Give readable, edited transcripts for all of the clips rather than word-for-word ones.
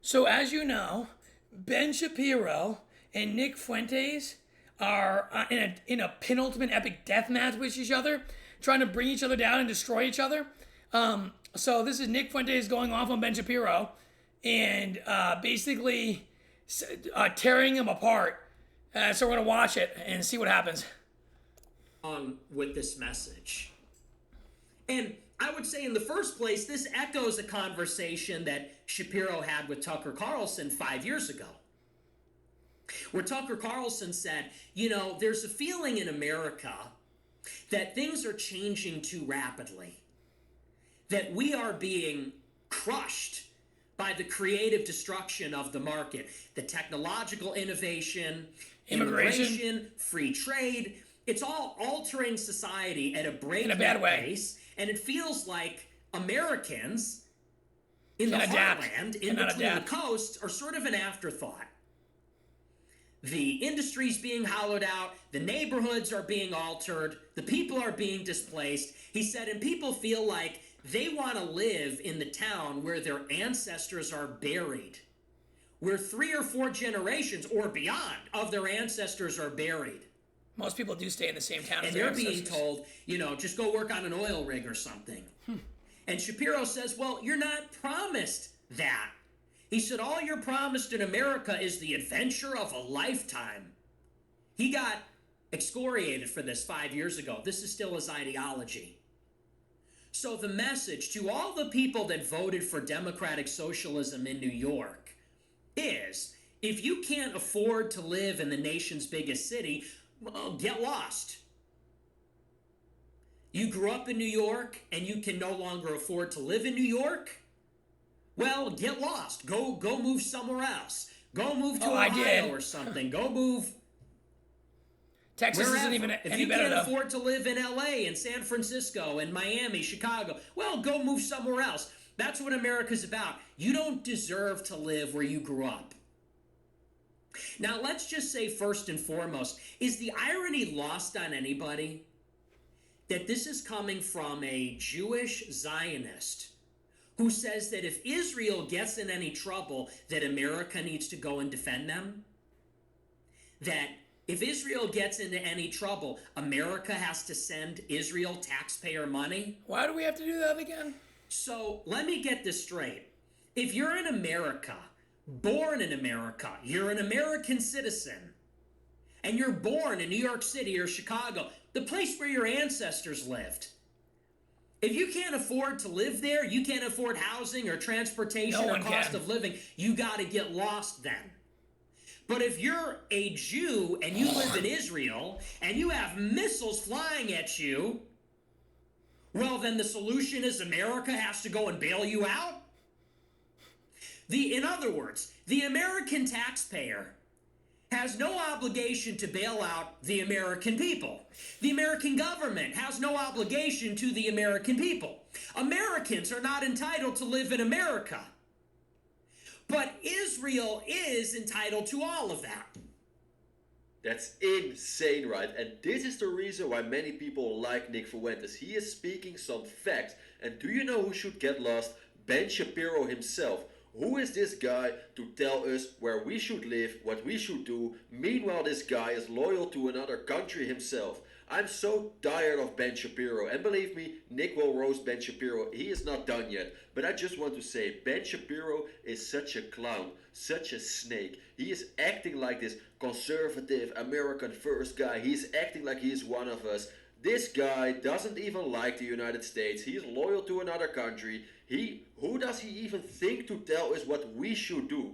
So, as you know, Ben Shapiro and Nick Fuentes are in a penultimate epic death match with each other, trying to bring each other down and destroy each other. So this is Nick Fuentes going off on Ben Shapiro and basically tearing him apart. So we're gonna watch it and see what happens. With this message. And I would say, in the first place, this echoes a conversation that Shapiro had with Tucker Carlson 5 years ago, where Tucker Carlson said, there's a feeling in America that things are changing too rapidly, that we are being crushed by the creative destruction of the market, the technological innovation, immigration, free trade. It's all altering society at a breakneck pace, and it feels like Americans in the heartland, in between the coasts, are sort of an afterthought. The industry's being hollowed out, the neighborhoods are being altered, the people are being displaced. He said, and people feel like they want to live in the town where their ancestors are buried, where 3 or 4 generations or beyond of their ancestors are buried. Most people do stay in the same town as their ancestors. And they're being told, just go work on an oil rig or something. And Shapiro says, well, you're not promised that. He said, all you're promised in America is the adventure of a lifetime. He got excoriated for this 5 years ago. This is still his ideology. So the message to all the people that voted for democratic socialism in New York is, if you can't afford to live in the nation's biggest city, well, get lost. You grew up in New York and you can no longer afford to live in New York? Well, get lost. Go move somewhere else. Go move to Ohio or something. Go move Texas wherever. Isn't even if any you better can't though. afford to live in LA and San Francisco and Miami, Chicago, well, go move somewhere else. That's what America's about. You don't deserve to live where you grew up. Now, let's just say, first and foremost, is the irony lost on anybody that this is coming from a Jewish Zionist who says that if Israel gets in any trouble, that America needs to go and defend them? That if Israel gets into any trouble, America has to send Israel taxpayer money? Why do we have to do that again? So let me get this straight. If you're in America, born in America, you're an American citizen, and you're born in New York City or Chicago, the place where your ancestors lived, if you can't afford to live there, you can't afford housing or transportation or cost of living, you got to get lost then. But if you're a Jew and you live in Israel and you have missiles flying at you, well, then the solution is America has to go and bail you out? In other words, the American taxpayer has no obligation to bail out the American people. The American government has no obligation to the American people. Americans are not entitled to live in America. But Israel is entitled to all of that. That's insane, right? And this is the reason why many people like Nick Fuentes. He is speaking some facts. And do you know who should get lost? Ben Shapiro himself. Who is this guy to tell us where we should live, what we should do? Meanwhile, this guy is loyal to another country himself. I'm so tired of Ben Shapiro. And believe me, Nick will roast Ben Shapiro. He is not done yet. But I just want to say, Ben Shapiro is such a clown, such a snake. He is acting like this conservative, American first guy. He's acting like he's one of us. This guy doesn't even like the United States. He is loyal to another country. Who does he even think to tell us what we should do?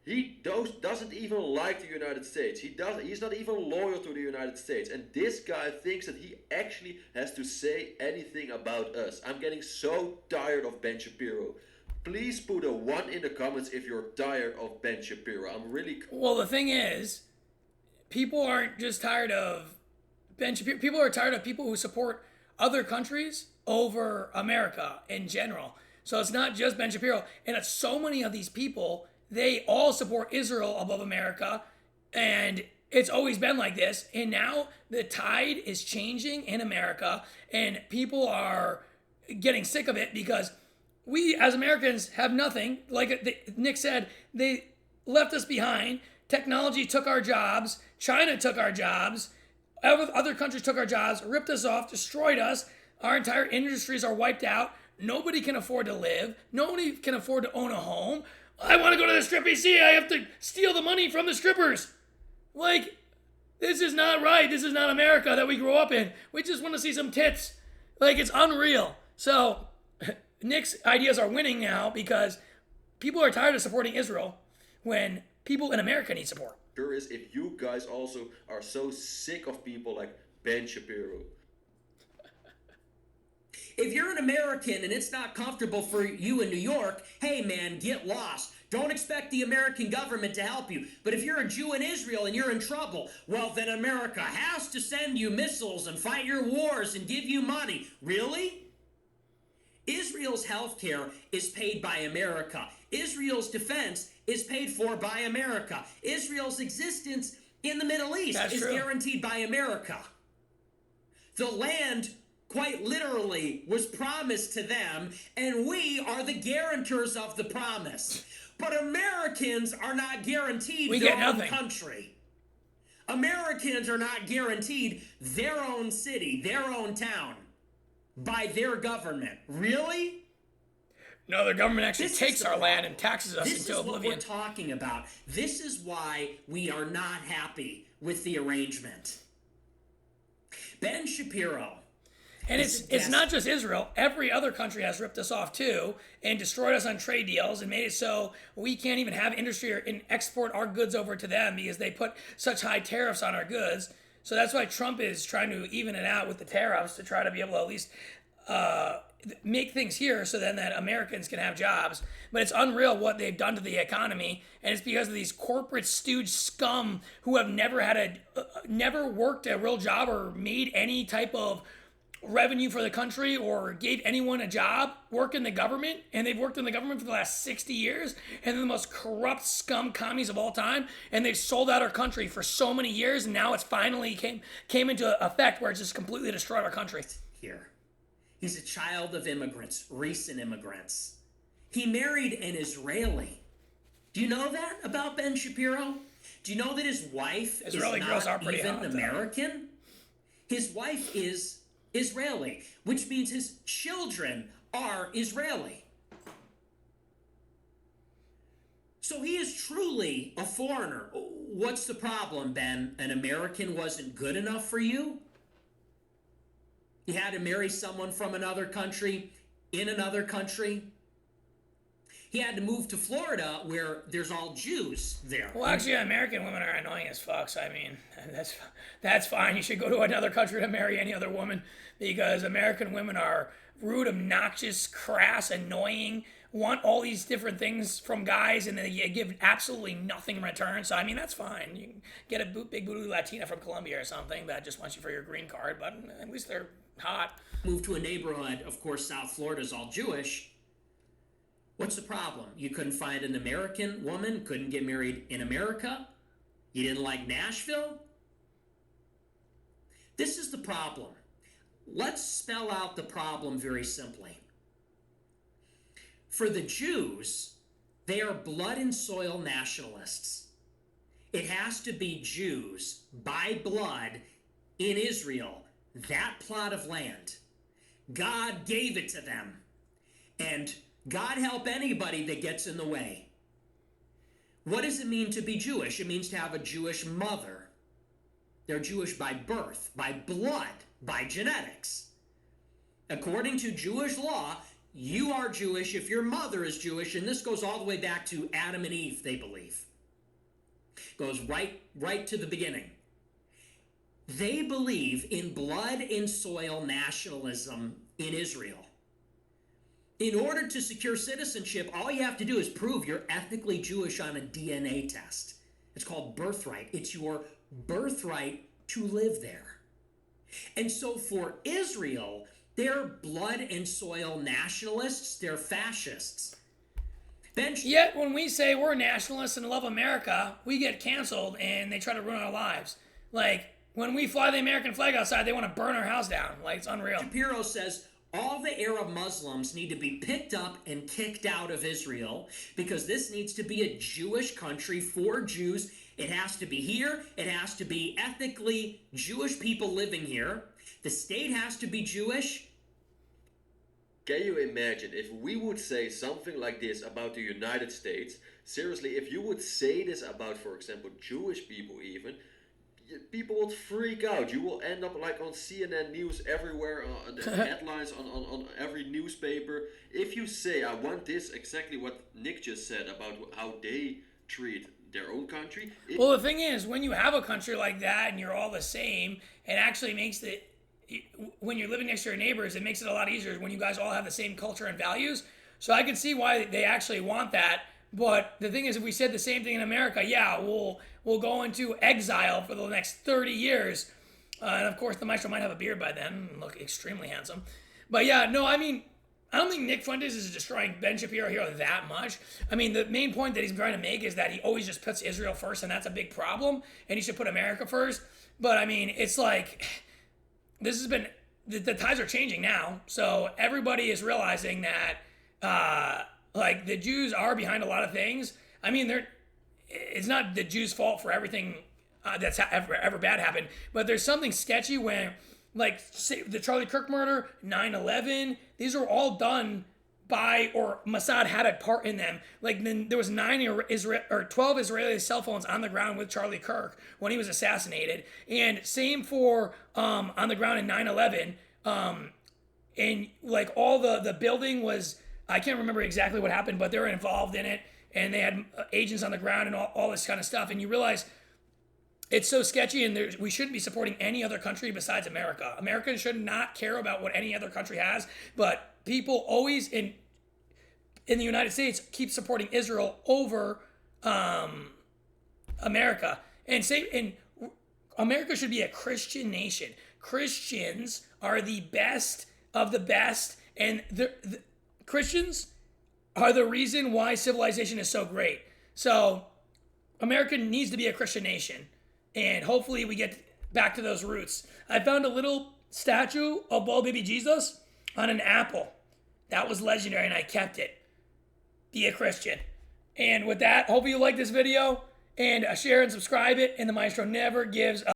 He doesn't even like the United States. He's not even loyal to the United States. And this guy thinks that he actually has to say anything about us. I'm getting so tired of Ben Shapiro. Please put a 1 in the comments if you're tired of Ben Shapiro. I'm really... Well, the thing is, people aren't just tired of Ben Shapiro. People are tired of people who support other countries over America in general. So it's not just Ben Shapiro. And it's so many of these people, they all support Israel above America. And it's always been like this. And now the tide is changing in America. And people are getting sick of it because we as Americans have nothing. Like Nick said, they left us behind. Technology took our jobs. China took our jobs. Other countries took our jobs, ripped us off, destroyed us. Our entire industries are wiped out. Nobody can afford to live. Nobody can afford to own a home. I want to go to the strip AC. I have to steal the money from the strippers. Like, this is not right. This is not America that we grew up in. We just want to see some tits. Like, it's unreal. So, Nick's ideas are winning now because people are tired of supporting Israel when people in America need support. Sure is if you guys also are so sick of people like Ben Shapiro. If you're an American and it's not comfortable for you in New York, hey man, get lost. Don't expect the American government to help you. But if you're a Jew in Israel and you're in trouble, well, then America has to send you missiles and fight your wars and give you money. Really? Israel's health care is paid by America. Israel's defense is paid for by America. Israel's existence in the Middle East is guaranteed by America. The land, quite literally, was promised to them, and we are the guarantors of the promise. But Americans are not guaranteed their own country. Americans are not guaranteed their own city, their own town, by their government. Really? No, the government actually takes our land and taxes us into oblivion. This is what we're talking about. This is why we are not happy with the arrangement. Ben Shapiro. And it's not just Israel. Every other country has ripped us off too and destroyed us on trade deals and made it so we can't even have industry and export our goods over to them because they put such high tariffs on our goods. So that's why Trump is trying to even it out with the tariffs to try to be able to at least make things here so then that Americans can have jobs. But it's unreal what they've done to the economy, and it's because of these corporate stooge scum who have never worked a real job or made any type of revenue for the country or gave anyone a job, work in the government, and they've worked in the government for the last 60 years, and they're the most corrupt scum commies of all time, and they've sold out our country for so many years, and now it's finally came into effect where it's just completely destroyed our country. Here. He's a child of immigrants, recent immigrants. He married an Israeli. Do you know that about Ben Shapiro? Do you know that his wife is not even American? His wife is Israeli, which means his children are Israeli. So he is truly a foreigner. What's the problem, Ben? An American wasn't good enough for you? You had to marry someone from another country, in another country? He had to move to Florida where there's all Jews there. Well, actually, American women are annoying as fuck. So, I mean, that's fine. You should go to another country to marry any other woman because American women are rude, obnoxious, crass, annoying, want all these different things from guys, and then you give absolutely nothing in return. So, I mean, that's fine. You can get a big booty Latina from Colombia or something that just wants you for your green card, but at least they're hot. Moved to a neighborhood, of course, South Florida's all Jewish. What's the problem? You couldn't find an American woman, couldn't get married in America? You didn't like Nashville? This is the problem. Let's spell out the problem very simply. For the Jews, they are blood and soil nationalists. It has to be Jews by blood in Israel, that plot of land. God gave it to them. And God help anybody that gets in the way. What does it mean to be Jewish? It means to have a Jewish mother. They're Jewish by birth, by blood, by genetics. According to Jewish law, you are Jewish if your mother is Jewish, and this goes all the way back to Adam and Eve, they believe. Goes right to the beginning. They believe in blood and soil nationalism in Israel. In order to secure citizenship, all you have to do is prove you're ethnically Jewish on a DNA test. It's called birthright. It's your birthright to live there. And so for Israel, they're blood and soil nationalists. They're fascists. Yet when we say we're nationalists and love America, we get canceled and they try to ruin our lives. Like, when we fly the American flag outside, they want to burn our house down. Like, it's unreal. Shapiro says, all the Arab Muslims need to be picked up and kicked out of Israel, because this needs to be a Jewish country for Jews. It has to be here. It has to be ethnically Jewish people living here. The state has to be Jewish. Can you imagine if we would say something like this about the United States? Seriously, if you would say this about, for example, Jewish people even, people would freak out. You will end up like on CNN News everywhere, the headlines on every newspaper. If you say, I want this, exactly what Nick just said about how they treat their own country. Well, the thing is, when you have a country like that and you're all the same, it actually makes when you're living next to your neighbors, it makes it a lot easier when you guys all have the same culture and values. So I can see why they actually want that. But the thing is, if we said the same thing in America, yeah, we'll go into exile for the next 30 years. And of course, the maestro might have a beard by then and look extremely handsome. But yeah, no, I mean, I don't think Nick Fuentes is destroying Ben Shapiro here that much. I mean, the main point that he's trying to make is that he always just puts Israel first, and that's a big problem. And he should put America first. But I mean, it's like, this has been, the tides are changing now. So everybody is realizing that, like, the Jews are behind a lot of things. I mean, it's not the Jews' fault for everything that's ever bad happened, but there's something sketchy when, like, say, the Charlie Kirk murder, 9/11, these were all done by, or Mossad had a part in them. Like, then there was 12 Israeli cell phones on the ground with Charlie Kirk when he was assassinated, and same for on the ground in 9/11. And like all the building was, I can't remember exactly what happened, but they were involved in it, and they had agents on the ground and all this kind of stuff. And you realize it's so sketchy, and we shouldn't be supporting any other country besides America. America should not care about what any other country has, but people always in the United States keep supporting Israel over America. And America should be a Christian nation. Christians are the best of the best, and the Christians are the reason why civilization is so great. So America needs to be a Christian nation, and hopefully we get back to those roots. I found a little statue of Bald Baby Jesus on an apple. That was legendary, and I kept it. Be a Christian. And with that, hope you like this video, and share and subscribe it, and the maestro never gives up.